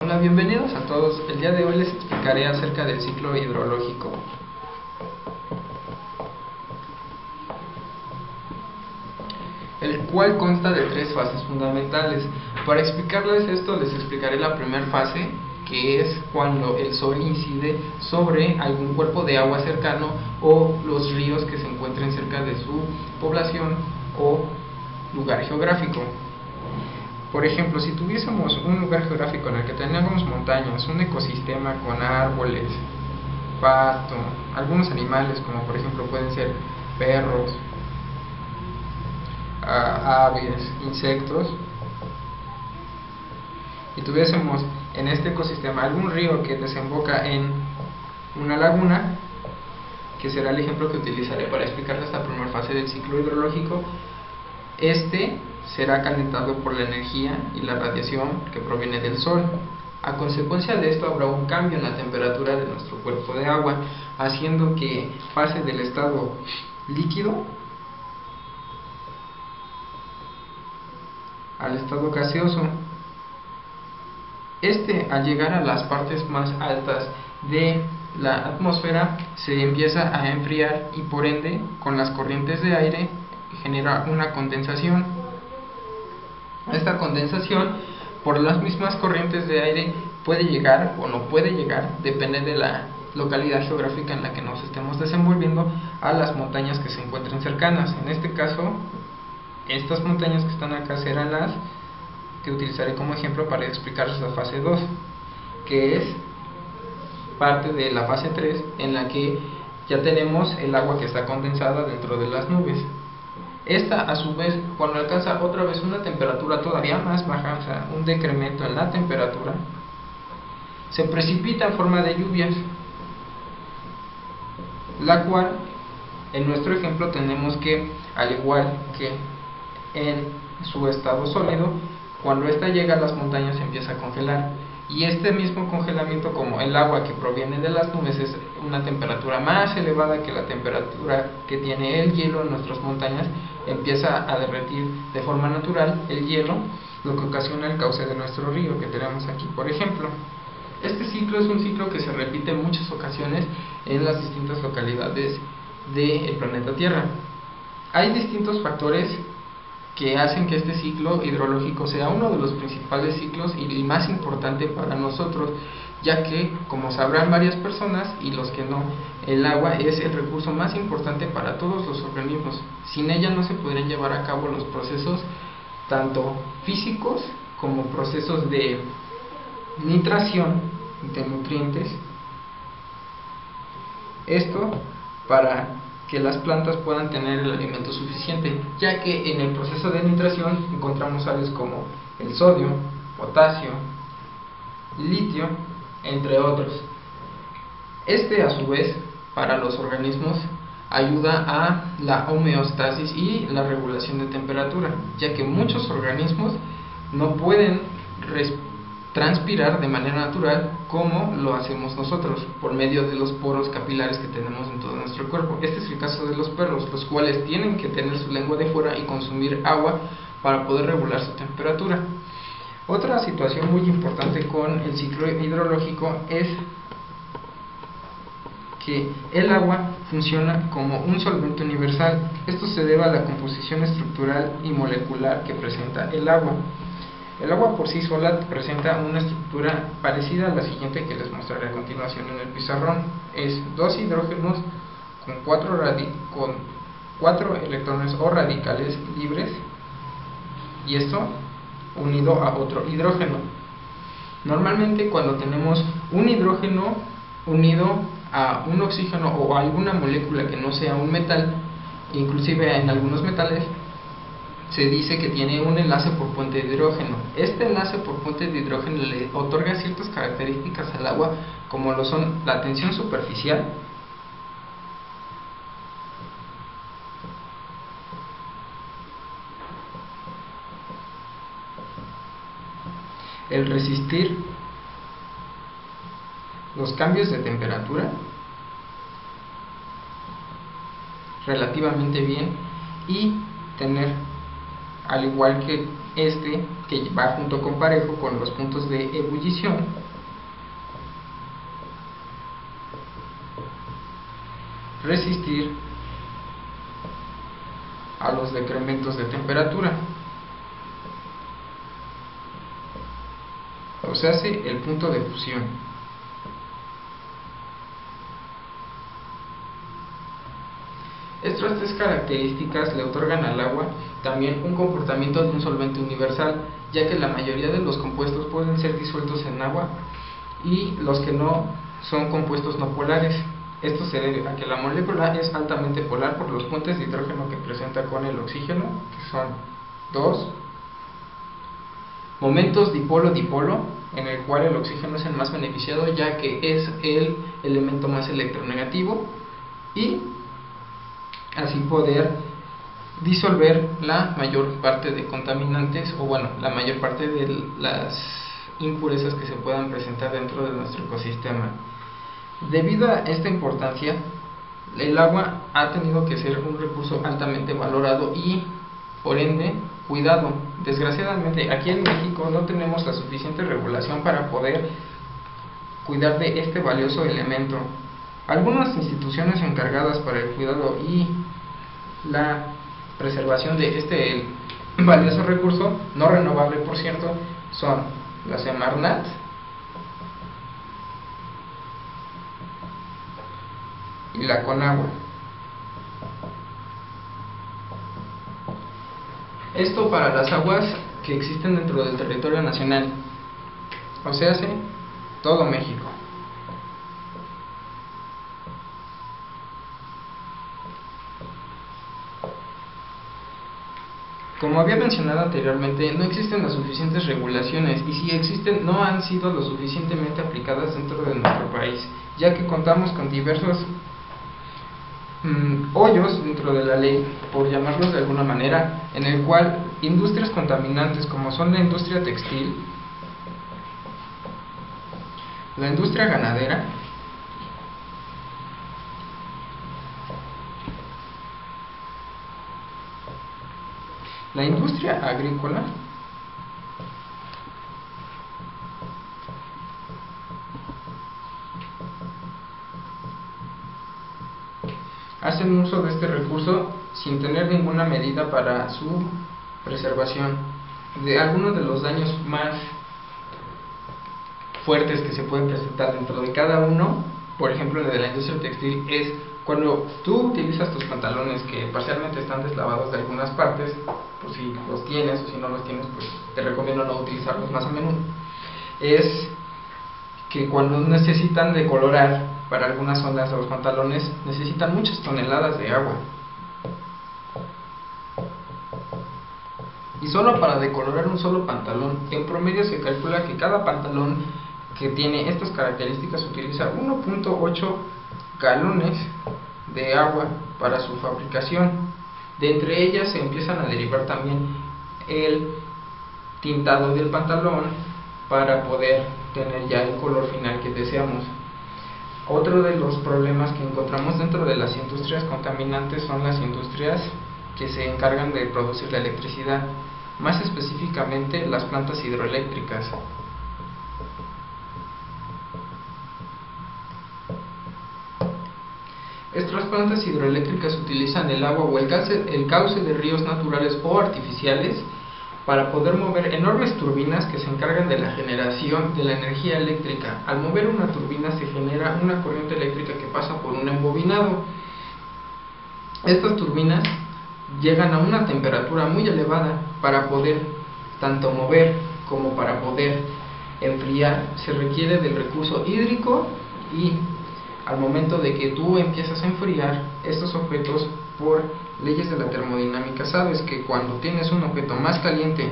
Hola, bienvenidos a todos. El día de hoy les explicaré acerca del ciclo hidrológico. El cual consta de tres fases fundamentales. Para explicarles esto, les explicaré la primera fase, que es cuando el sol incide sobre algún cuerpo de agua cercano o los ríos que se encuentren cerca de su población o lugar geográfico. Por ejemplo, si tuviésemos un lugar geográfico en el que tenemos montañas, un ecosistema con árboles, pasto, algunos animales como por ejemplo pueden ser perros, aves, insectos, y tuviésemos en este ecosistema algún río que desemboca en una laguna, que será el ejemplo que utilizaré para explicarles esta primera fase del ciclo hidrológico, este será calentado por la energía y la radiación que proviene del sol. A consecuencia de esto habrá un cambio en la temperatura de nuestro cuerpo de agua, haciendo que pase del estado líquido al estado gaseoso. Al llegar a las partes más altas de la atmósfera se empieza a enfriar y por ende con las corrientes de aire genera una condensación. Esta condensación por las mismas corrientes de aire puede llegar o no puede llegar, depende de la localidad geográfica en la que nos estemos desenvolviendo, a las montañas que se encuentren cercanas. En este caso, estas montañas que están acá serán las que utilizaré como ejemplo para explicarles la fase 2, que es parte de la fase 3, en la que ya tenemos el agua que está condensada dentro de las nubes. Esta, a su vez, cuando alcanza otra vez una temperatura todavía más baja, o sea, un decremento en la temperatura, se precipita en forma de lluvias, la cual, en nuestro ejemplo, tenemos que, al igual que en su estado sólido, cuando ésta llega a las montañas se empieza a congelar. Y este mismo congelamiento, como el agua que proviene de las nubes es una temperatura más elevada que la temperatura que tiene el hielo en nuestras montañas, empieza a derretir de forma natural el hielo, lo que ocasiona el cauce de nuestro río que tenemos aquí, por ejemplo. Este ciclo es un ciclo que se repite en muchas ocasiones en las distintas localidades del planeta Tierra. Hay distintos factores que hacen que este ciclo hidrológico sea uno de los principales ciclos y el más importante para nosotros, ya que, como sabrán varias personas y los que no, el agua es el recurso más importante para todos los organismos. Sin ella no se podrían llevar a cabo los procesos tanto físicos como procesos de nitración de nutrientes. Esto para que las plantas puedan tener el alimento suficiente, ya que en el proceso de nitración encontramos sales como el sodio, potasio, litio, entre otros. Este, a su vez, para los organismos ayuda a la homeostasis y la regulación de temperatura, ya que muchos organismos no pueden transpirar de manera natural como lo hacemos nosotros, por medio de los poros capilares que tenemos en todo nuestro cuerpo. Este es el caso de los perros, los cuales tienen que tener su lengua de fuera y consumir agua para poder regular su temperatura. Otra situación muy importante con el ciclo hidrológico es que el agua funciona como un solvente universal. Esto se debe a la composición estructural y molecular que presenta el agua. El agua por sí sola presenta una estructura parecida a la siguiente que les mostraré a continuación en el pizarrón. Es dos hidrógenos con cuatro electrones o radicales libres, y esto unido a otro hidrógeno. Normalmente cuando tenemos un hidrógeno unido a un oxígeno o a alguna molécula que no sea un metal, inclusive en algunos metales, se dice que tiene un enlace por puente de hidrógeno. Este enlace por puente de hidrógeno le otorga ciertas características al agua, como lo son la tensión superficial, el resistir los cambios de temperatura relativamente bien y tener, al igual que que va junto con parejo con los puntos de ebullición, resistir a los decrementos de temperatura. O sea, el punto de fusión. Estas tres características le otorgan al agua también un comportamiento de un solvente universal, ya que la mayoría de los compuestos pueden ser disueltos en agua y los que no son compuestos no polares. Esto se debe a que la molécula es altamente polar por los puentes de hidrógeno que presenta con el oxígeno, que son dos momentos dipolo-dipolo, en el cual el oxígeno es el más beneficiado, ya que es el elemento más electronegativo, y así poder disolver la mayor parte de contaminantes, o bueno, la mayor parte de las impurezas que se puedan presentar dentro de nuestro ecosistema. Debido a esta importancia, el agua ha tenido que ser un recurso altamente valorado y, por ende, cuidado. Desgraciadamente, aquí en México no tenemos la suficiente regulación para poder cuidar de este valioso elemento. Algunas instituciones encargadas para el cuidado y la preservación de este valioso recurso, no renovable por cierto, son la Semarnat, y la Conagua. Esto para las aguas que existen dentro del territorio nacional, o sea, todo México. Como había mencionado anteriormente, no existen las suficientes regulaciones, y si existen, no han sido lo suficientemente aplicadas dentro de nuestro país, ya que contamos con diversos hoyos dentro de la ley, por llamarlos de alguna manera, en el cual industrias contaminantes como son la industria textil, la industria ganadera, la industria agrícola, hacen uso de este recurso sin tener ninguna medida para su preservación. De algunos de los daños más fuertes que se pueden presentar dentro de cada uno, por ejemplo de la industria textil, es cuando tú utilizas tus pantalones que parcialmente están deslavados de algunas partes, pues si los tienes, o si no los tienes, pues te recomiendo no utilizarlos más a menudo. Es que cuando necesitan decolorar para algunas zonas de los pantalones, necesitan muchas toneladas de agua. Y solo para decolorar un solo pantalón, en promedio se calcula que cada pantalón que tiene estas características utiliza 1.8 galones de agua para su fabricación. De entre ellas se empiezan a derivar también el tintado del pantalón para poder tener ya el color final que deseamos. Otro de los problemas que encontramos dentro de las industrias contaminantes son las industrias que se encargan de producir la electricidad, más específicamente las plantas hidroeléctricas. Estas plantas hidroeléctricas utilizan el agua o el cauce de ríos naturales o artificiales para poder mover enormes turbinas que se encargan de la generación de la energía eléctrica. Al mover una turbina se genera una corriente eléctrica que pasa por un embobinado. Estas turbinas llegan a una temperatura muy elevada para poder tanto mover como para poder enfriar. Se requiere del recurso hídrico, y al momento de que tú empiezas a enfriar estos objetos, por leyes de la termodinámica, sabes que cuando tienes un objeto más caliente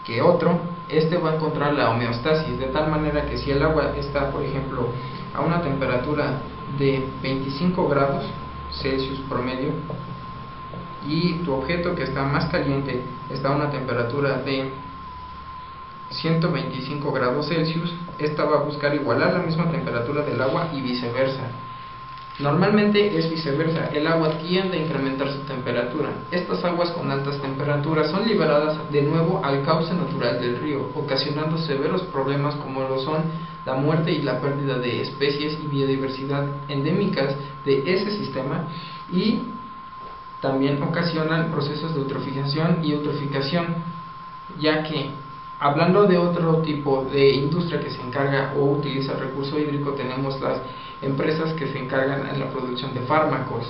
que otro, este va a encontrar la homeostasis, de tal manera que si el agua está, por ejemplo, a una temperatura de 25 grados Celsius promedio, y tu objeto que está más caliente está a una temperatura de 125 grados Celsius, esta va a buscar igualar la misma temperatura del agua y viceversa. Normalmente es viceversa, el agua tiende a incrementar su temperatura. Estas aguas con altas temperaturas son liberadas de nuevo al cauce natural del río, ocasionando severos problemas como lo son la muerte y la pérdida de especies y biodiversidad endémicas de ese sistema, y también ocasionan procesos de eutrofización y eutroficación, ya que, hablando de otro tipo de industria que se encarga o utiliza el recurso hídrico, tenemos las empresas que se encargan en la producción de fármacos.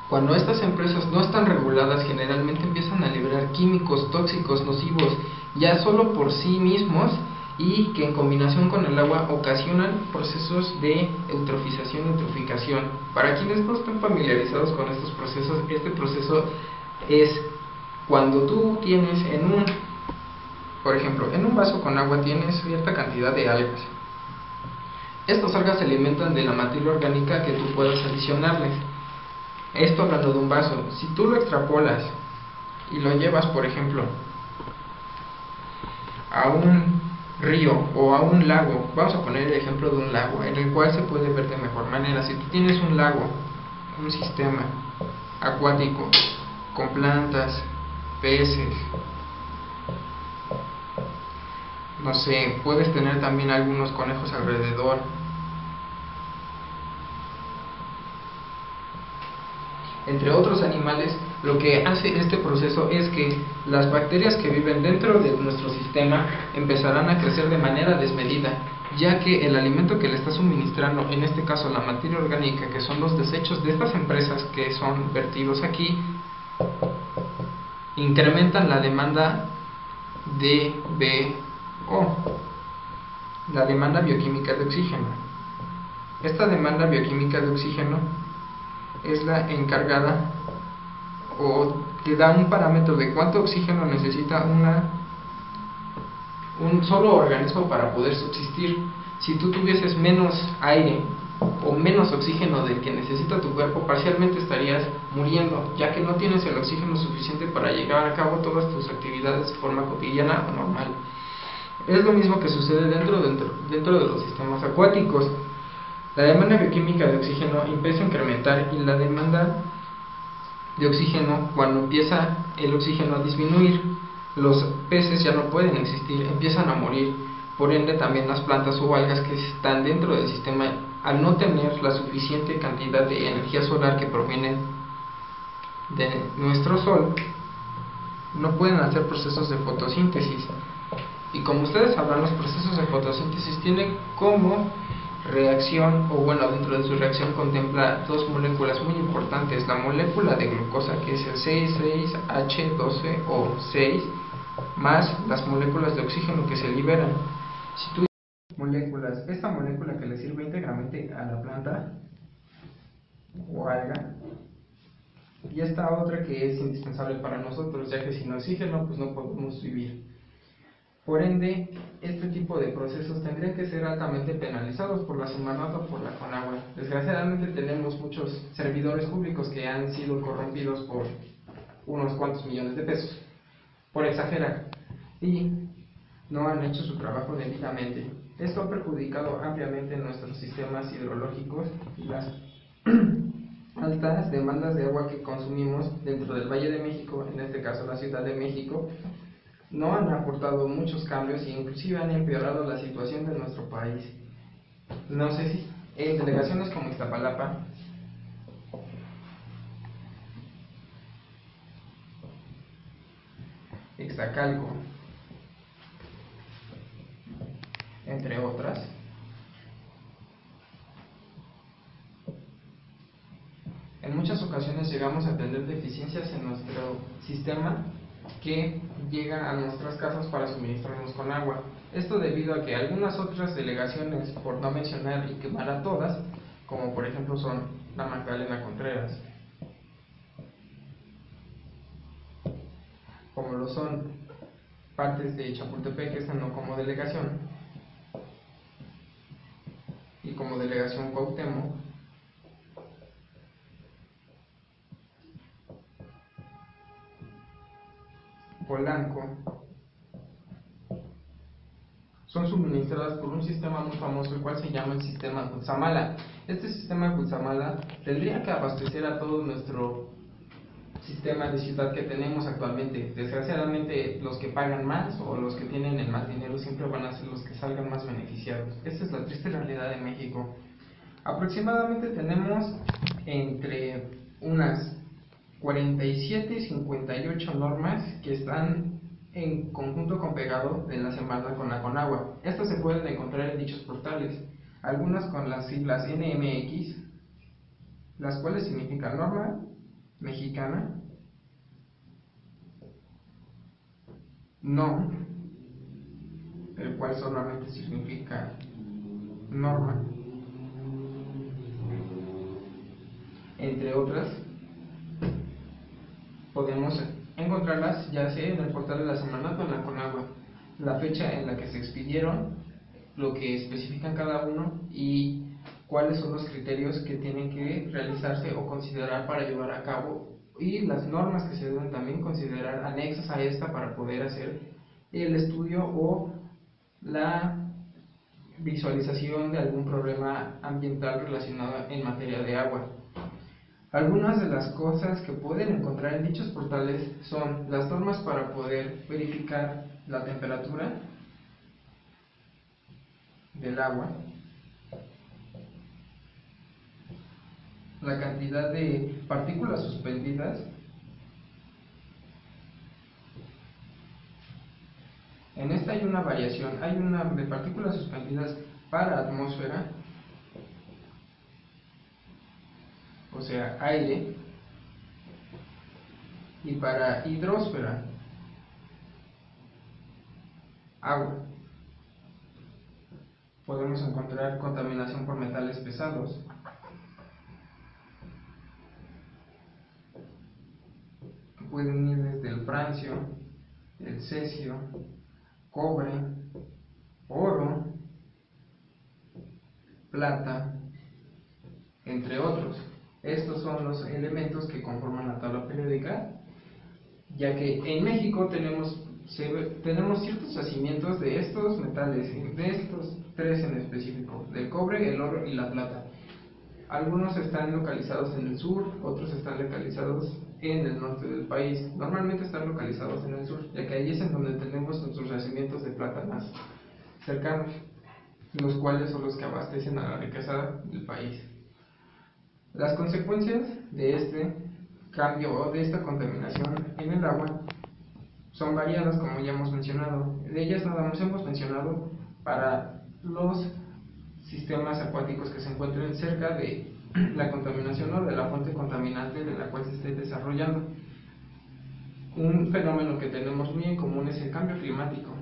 Cuando estas empresas no están reguladas, generalmente empiezan a liberar químicos tóxicos nocivos ya solo por sí mismos, y que en combinación con el agua ocasionan procesos de eutrofización y eutroficación. Para quienes no están familiarizados con estos procesos, este proceso es cuando tú tienes por ejemplo, en un vaso con agua tienes cierta cantidad de algas. Estas algas se alimentan de la materia orgánica que tú puedas adicionarles. Esto hablando de un vaso. Si tú lo extrapolas y lo llevas, por ejemplo, a un río o a un lago, vamos a poner el ejemplo de un lago en el cual se puede ver de mejor manera. Si tú tienes un lago, un sistema acuático con plantas, peces, no sé, puedes tener también algunos conejos alrededor, entre otros animales. Lo que hace este proceso es que las bacterias que viven dentro de nuestro sistema empezarán a crecer de manera desmedida, ya que el alimento que le está suministrando, en este caso la materia orgánica, que son los desechos de estas empresas que son vertidos aquí, incrementan la demanda de BO, la demanda bioquímica de oxígeno. Esta demanda bioquímica de oxígeno es la encargada, o te da un parámetro de cuánto oxígeno necesita un solo organismo para poder subsistir. Si tú tuvieses menos aire o menos oxígeno del que necesita tu cuerpo, parcialmente estarías muriendo, ya que no tienes el oxígeno suficiente para llevar a cabo todas tus actividades de forma cotidiana o normal. Es lo mismo que sucede dentro de los sistemas acuáticos. La demanda bioquímica de oxígeno empieza a incrementar, y la demanda de oxígeno, cuando empieza el oxígeno a disminuir, los peces ya no pueden existir, empiezan a morir. Por ende, también las plantas o algas que están dentro del sistema, al no tener la suficiente cantidad de energía solar que proviene de nuestro sol, no pueden hacer procesos de fotosíntesis. Y como ustedes sabrán, los procesos de fotosíntesis tienen como reacción, o bueno, dentro de su reacción contempla dos moléculas muy importantes: la molécula de glucosa, que es el 6,6H12O6, más las moléculas de oxígeno que se liberan. Si tú moléculas, esta molécula que le sirve íntegramente a la planta o alga, y esta otra que es indispensable para nosotros, ya que sin oxígeno pues no podemos vivir. Por ende, este tipo de procesos tendrían que ser altamente penalizados por la Semarnat o por la Conagua. Desgraciadamente tenemos muchos servidores públicos que han sido corrompidos por unos cuantos millones de pesos, por exagerar, y no han hecho su trabajo debidamente. Esto ha perjudicado ampliamente nuestros sistemas hidrológicos y las altas demandas de agua que consumimos dentro del Valle de México, en este caso la Ciudad de México, no han aportado muchos cambios, e inclusive han empeorado la situación de nuestro país. No sé si en delegaciones como Iztapalapa, Ixtacalco, entre otras, en muchas ocasiones llegamos a tener deficiencias en nuestro sistema que llegan a nuestras casas para suministrarnos con agua. Esto debido a que algunas otras delegaciones, por no mencionar y quemar a todas, como por ejemplo son la Magdalena Contreras, como lo son partes de Chapultepec, que están como delegación, y como delegación Cuauhtémoc, Polanco, son suministradas por un sistema muy famoso, el cual se llama el sistema Cutzamala. Este sistema Cutzamala tendría que abastecer a todo nuestro sistema de ciudad que tenemos actualmente. Desgraciadamente, los que pagan más o los que tienen el más dinero siempre van a ser los que salgan más beneficiados. Esta es la triste realidad de México. Aproximadamente tenemos entre unas 47 y 58 normas que están en conjunto con pegado de la semana con la Conagua. Estas se pueden encontrar en dichos portales, algunas con las siglas NMX, las cuales significan norma mexicana, NOM, el cual solamente significa norma, entre otras. Podemos encontrarlas ya sea en el portal de la semana con la Conagua, la fecha en la que se expidieron, lo que especifican cada uno y cuáles son los criterios que tienen que realizarse o considerar para llevar a cabo, y las normas que se deben también considerar anexas a esta para poder hacer el estudio o la visualización de algún problema ambiental relacionado en materia de agua. Algunas de las cosas que pueden encontrar en dichos portales son las normas para poder verificar la temperatura del agua, la cantidad de partículas suspendidas, en esta hay una variación, hay una de partículas suspendidas para atmósfera, o sea, aire, y para hidrosfera, agua. Podemos encontrar contaminación por metales pesados, que pueden ir desde el francio, el cesio, cobre, oro, plata, entre otros. Estos son los elementos que conforman la tabla periódica, ya que en México tenemos ciertos yacimientos de estos metales, de estos tres en específico, del cobre, el oro y la plata. Algunos están localizados en el sur, otros están localizados en el norte del país. Normalmente están localizados en el sur, ya que ahí es en donde tenemos nuestros yacimientos de plata más cercanos, los cuales son los que abastecen a la riqueza del país. Las consecuencias de este cambio o de esta contaminación en el agua son variadas, como ya hemos mencionado. De ellas nada más hemos mencionado para los sistemas acuáticos que se encuentren cerca de la contaminación o de la fuente contaminante de la cual se esté desarrollando. Un fenómeno que tenemos muy en común es el cambio climático.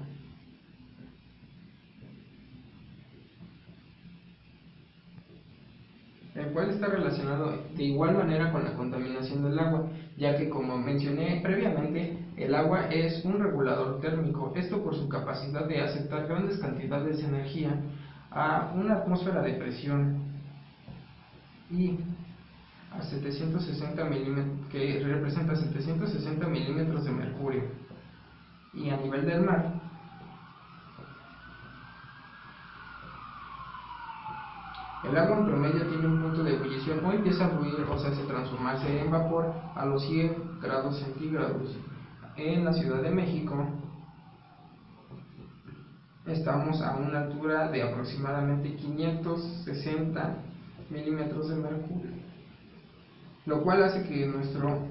El cual está relacionado de igual manera con la contaminación del agua, ya que, como mencioné previamente, el agua es un regulador térmico, esto por su capacidad de aceptar grandes cantidades de energía a una atmósfera de presión y a 760 milímetros, que representa 760 milímetros de mercurio, y a nivel del mar el agua en promedio tiene un punto de ebullición o empieza a fluir, o sea, se transformarse en vapor a los 100 grados centígrados. En la Ciudad de México estamos a una altura de aproximadamente 560 milímetros de mercurio, lo cual hace que nuestro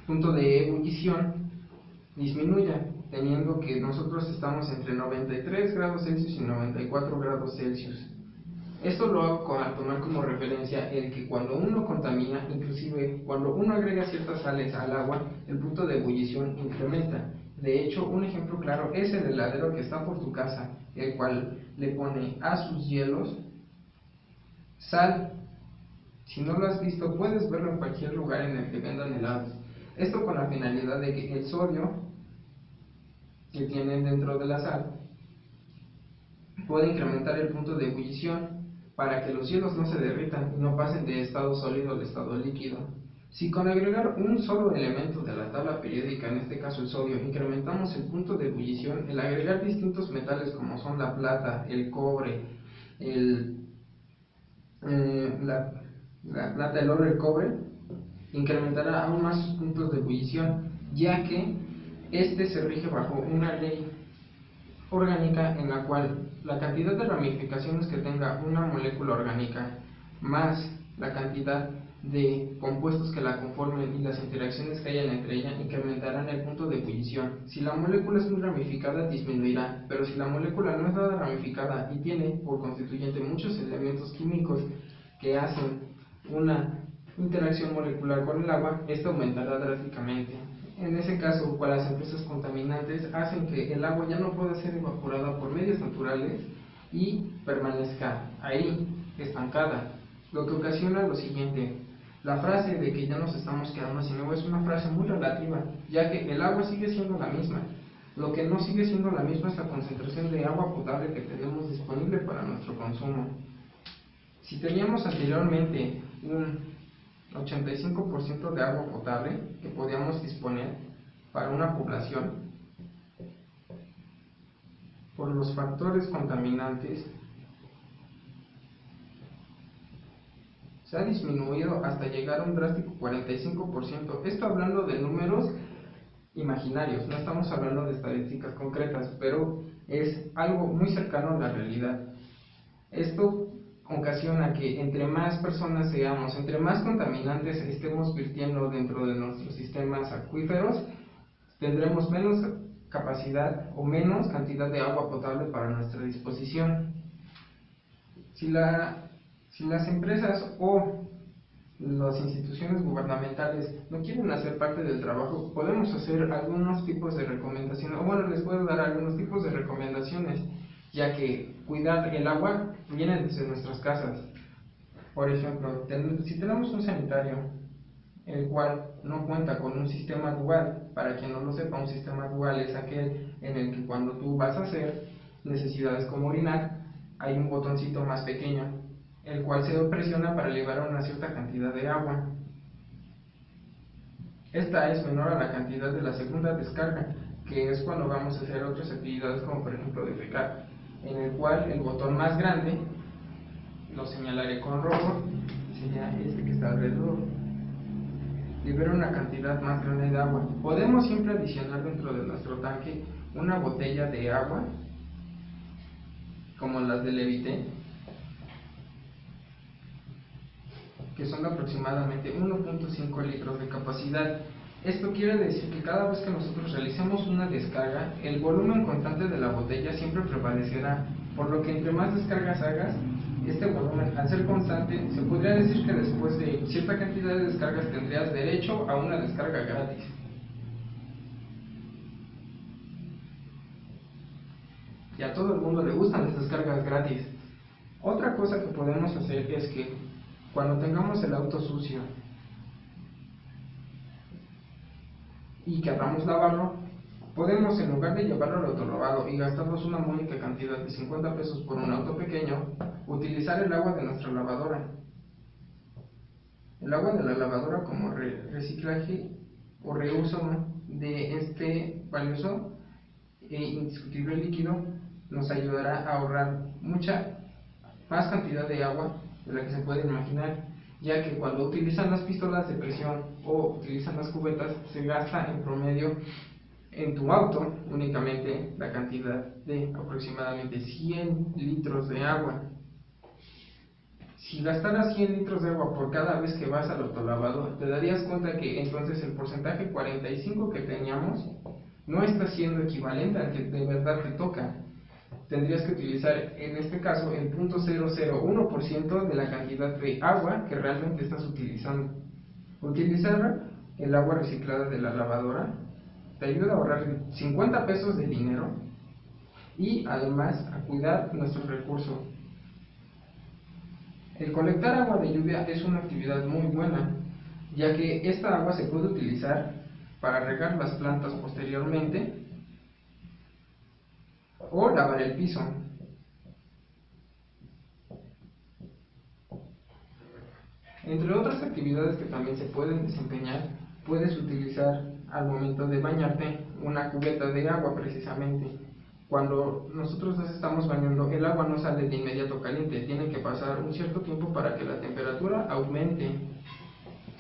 punto de ebullición disminuya, teniendo que nosotros estamos entre 93 grados Celsius y 94 grados Celsius. Esto lo hago al tomar como referencia el que cuando uno contamina, inclusive cuando uno agrega ciertas sales al agua, el punto de ebullición incrementa. De hecho, un ejemplo claro es el heladero que está por tu casa, el cual le pone a sus hielos sal. Si no lo has visto, puedes verlo en cualquier lugar en el que vendan helados. Esto con la finalidad de que el sodio que tienen dentro de la sal puede incrementar el punto de ebullición para que los hielos no se derritan y no pasen de estado sólido al estado líquido. Si con agregar un solo elemento de la tabla periódica, en este caso el sodio, incrementamos el punto de ebullición, el agregar distintos metales como son la plata, el cobre, la plata, el oro, el cobre, incrementará aún más sus puntos de ebullición, ya que este se rige bajo una ley orgánica en la cual la cantidad de ramificaciones que tenga una molécula orgánica más la cantidad de compuestos que la conformen y las interacciones que hayan entre ellas incrementarán el punto de ebullición. Si la molécula es muy ramificada, disminuirá, pero si la molécula no es nada ramificada y tiene por constituyente muchos elementos químicos que hacen una interacción molecular con el agua, esta aumentará drásticamente. En ese caso, cuando las empresas contaminantes hacen que el agua ya no pueda ser evaporada por medios naturales y permanezca ahí, estancada, lo que ocasiona lo siguiente: la frase de que ya nos estamos quedando sin agua es una frase muy relativa, ya que el agua sigue siendo la misma. Lo que no sigue siendo la misma es la concentración de agua potable que tenemos disponible para nuestro consumo. Si teníamos anteriormente un 85% de agua potable que podíamos disponer para una población, por los factores contaminantes se ha disminuido hasta llegar a un drástico 45%. Esto hablando de números imaginarios, no estamos hablando de estadísticas concretas, pero es algo muy cercano a la realidad. Esto ocasiona que entre más personas seamos, entre más contaminantes estemos virtiendo dentro de nuestros sistemas acuíferos, tendremos menos capacidad o menos cantidad de agua potable para nuestra disposición. Si las empresas o las instituciones gubernamentales no quieren hacer parte del trabajo, podemos hacer algunos tipos de recomendaciones, o bueno, les puedo dar algunos tipos de recomendaciones, ya que cuidar el agua viene desde nuestras casas. Por ejemplo, si tenemos un sanitario el cual no cuenta con un sistema dual, para quien no lo sepa, un sistema dual es aquel en el que cuando tú vas a hacer necesidades como orinar, hay un botoncito más pequeño, el cual se presiona para liberar una cierta cantidad de agua. Esta es menor a la cantidad de la segunda descarga, que es cuando vamos a hacer otras actividades como por ejemplo defecar, en el cual el botón más grande, lo señalaré con rojo, sería este que está alrededor, libera una cantidad más grande de agua. Podemos siempre adicionar dentro de nuestro tanque una botella de agua, como las de Levité, que son aproximadamente 1.5 litros de capacidad. Esto quiere decir que cada vez que nosotros realicemos una descarga, el volumen constante de la botella siempre prevalecerá, por lo que entre más descargas hagas, este volumen, al ser constante, se podría decir que después de cierta cantidad de descargas tendrías derecho a una descarga gratis. Y a todo el mundo le gustan las descargas gratis. Otra cosa que podemos hacer es que cuando tengamos el auto sucio y queramos lavarlo, podemos, en lugar de llevarlo al autolavado y gastarnos una módica cantidad de 50 pesos por un auto pequeño, utilizar el agua de nuestra lavadora. El agua de la lavadora como reciclaje o reuso de este valioso e indiscutible líquido nos ayudará a ahorrar mucha más cantidad de agua de la que se puede imaginar, ya que cuando utilizan las pistolas de presión o utilizan las cubetas, se gasta en promedio en tu auto únicamente la cantidad de aproximadamente 100 litros de agua. Si gastaras 100 litros de agua por cada vez que vas al autolavado, te darías cuenta que entonces el porcentaje 45 que teníamos no está siendo equivalente al que de verdad te toca. Tendrías que utilizar en este caso el 0.001% de la cantidad de agua que realmente estás utilizando. Utilizar el agua reciclada de la lavadora te ayuda a ahorrar 50 pesos de dinero y además a cuidar nuestro recurso. El colectar agua de lluvia es una actividad muy buena, ya que esta agua se puede utilizar para regar las plantas posteriormente o lavar el piso. Entre otras actividades que también se pueden desempeñar, puedes utilizar al momento de bañarte una cubeta de agua precisamente. Cuando nosotros nos estamos bañando, el agua no sale de inmediato caliente, tiene que pasar un cierto tiempo para que la temperatura aumente.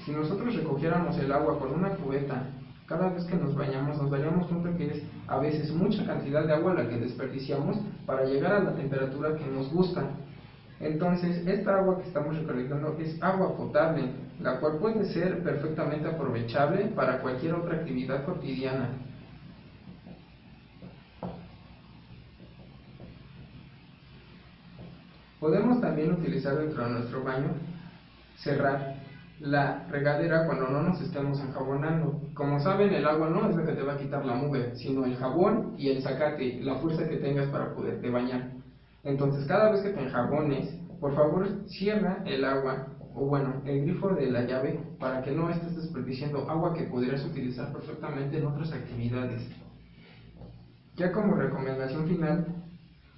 Si nosotros recogiéramos el agua con una cubeta cada vez que nos bañamos, nos daríamos cuenta que es a veces mucha cantidad de agua la que desperdiciamos para llegar a la temperatura que nos gusta. Entonces, esta agua que estamos recolectando es agua potable, la cual puede ser perfectamente aprovechable para cualquier otra actividad cotidiana. Podemos también utilizar dentro de nuestro baño, cerrar la regadera cuando no nos estemos enjabonando. Como saben, el agua no es la que te va a quitar la mugre, sino el jabón y el zacate, la fuerza que tengas para poderte bañar. Entonces, cada vez que te enjabones, por favor cierra el agua, o bueno, el grifo de la llave, para que no estés desperdiciando agua que podrías utilizar perfectamente en otras actividades. Ya como recomendación final,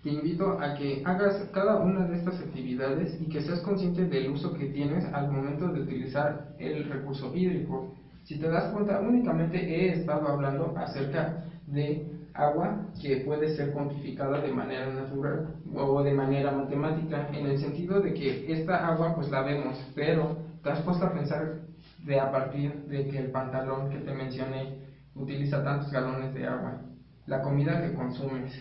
te invito a que hagas cada una de estas actividades y que seas consciente del uso que tienes al momento de utilizar el recurso hídrico. Si te das cuenta, únicamente he estado hablando acerca de agua que puede ser cuantificada de manera natural o de manera matemática, en el sentido de que esta agua pues la vemos, pero te has puesto a pensar de a partir de que el pantalón que te mencioné utiliza tantos galones de agua, la comida que consumes,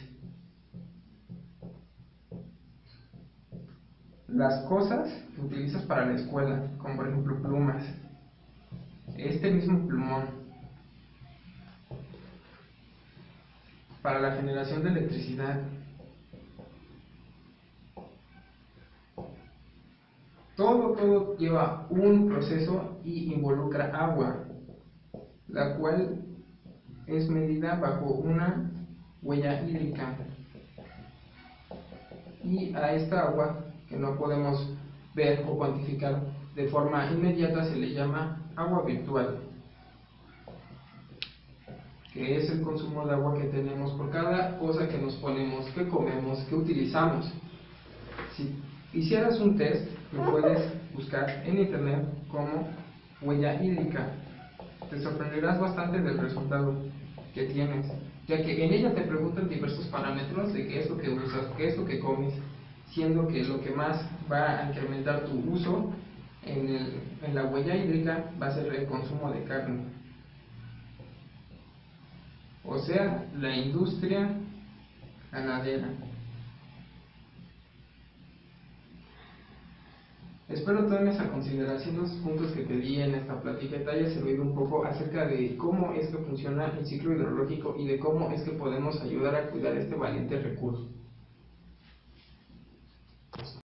las cosas que utilizas para la escuela, como por ejemplo plumas, este mismo plumón, para la generación de electricidad. Todo lleva un proceso y involucra agua, la cual es medida bajo una huella hídrica. Y a esta agua, que no podemos ver o cuantificar de forma inmediata, se le llama agua virtual, que es el consumo de agua que tenemos por cada cosa que nos ponemos, que comemos, que utilizamos. Si hicieras un test, lo puedes buscar en internet como huella hídrica. Te sorprenderás bastante del resultado que tienes, ya que en ella te preguntan diversos parámetros de qué es lo que usas, qué es lo que comes, siendo que lo que más va a incrementar tu uso en la huella hídrica va a ser el consumo de carne, o sea, la industria ganadera. Espero tomes a consideración los puntos que te di en esta plática y te haya servido un poco acerca de cómo es que funciona el ciclo hidrológico y de cómo es que podemos ayudar a cuidar este valiente recurso.